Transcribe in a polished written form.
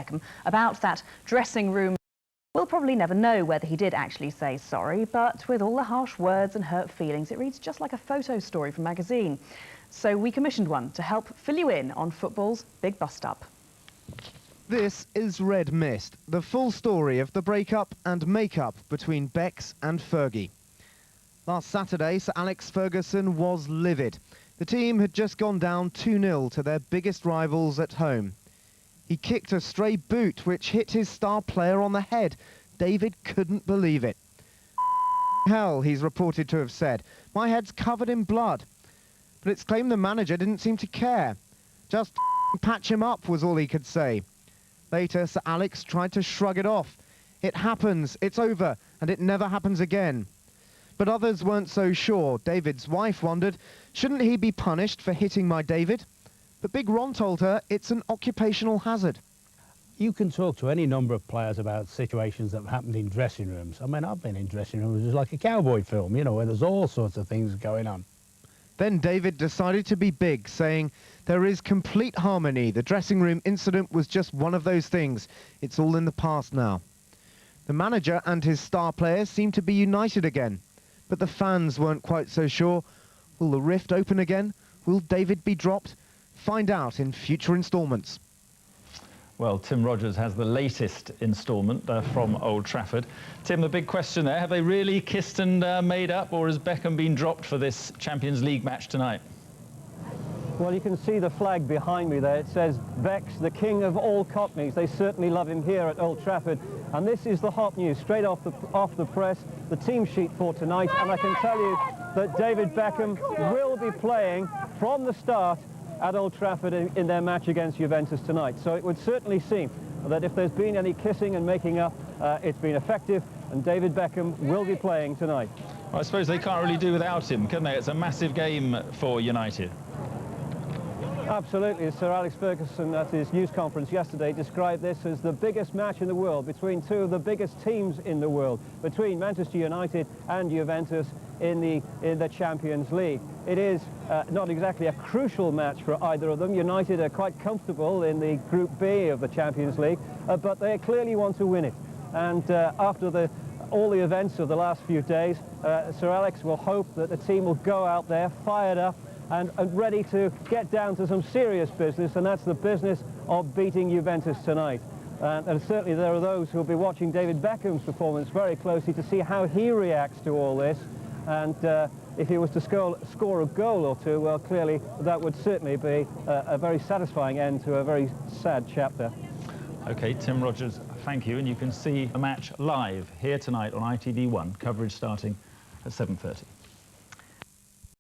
Beckham about that dressing room. We'll probably never know whether he did actually say sorry, but with all the harsh words and hurt feelings, it reads just like a photo story from a magazine. So we commissioned one to help fill you in on football's big bust-up. This is Red Mist, the full story of the breakup and make-up between Becks and Fergie. Last Saturday, Sir Alex Ferguson was livid. The team had just gone down 2-0 to their biggest rivals at home. He kicked a stray boot which hit his star player on the head. David couldn't believe it. Hell, he's reported to have said. My head's covered in blood. But it's claimed the manager didn't seem to care. Just patch him up was all he could say. Later, Sir Alex tried to shrug it off. It happens, it's over, and it never happens again. But others weren't so sure. David's wife wondered, shouldn't he be punished for hitting my David? But Big Ron told her it's an occupational hazard. You can talk to any number of players about situations that have happened in dressing rooms. I mean, I've been in dressing rooms, it's like a cowboy film, you know, where there's all sorts of things going on. Then David decided to be big, saying, there is complete harmony. The dressing room incident was just one of those things. It's all in the past now. The manager and his star players seemed to be united again. But the fans weren't quite so sure. Will the rift open again? Will David be dropped? Find out in future instalments. Well, Tim Rogers has the latest instalment from Old Trafford. Tim, the big question there, have they really kissed and made up, or has Beckham been dropped for this Champions League match tonight? Well, you can see the flag behind me there. It says, Becks, the king of all Cockneys. They certainly love him here at Old Trafford. And this is the hot news, straight off the press, the team sheet for tonight. And I can tell you that David Beckham will be playing from the start at Old Trafford in their match against Juventus tonight. So it would certainly seem that if there's been any kissing and making up, it's been effective, and David Beckham will be playing tonight. Well, I suppose they can't really do without him, can they? It's a massive game for United. Absolutely. Sir Alex Ferguson at his news conference yesterday described this as the biggest match in the world between two of the biggest teams in the world, between Manchester United and Juventus in the Champions League. It is not exactly a crucial match for either of them. United are quite comfortable in the Group B of the Champions League, but they clearly want to win it. And after all the events of the last few days, Sir Alex will hope that the team will go out there fired up and ready to get down to some serious business, and that's the business of beating Juventus tonight. And certainly there are those who will be watching David Beckham's performance very closely to see how he reacts to all this. And if he was to score a goal or two, well, clearly that would certainly be a very satisfying end to a very sad chapter. OK, Tim Rogers, thank you. And you can see the match live here tonight on ITV1, coverage starting at 7:30.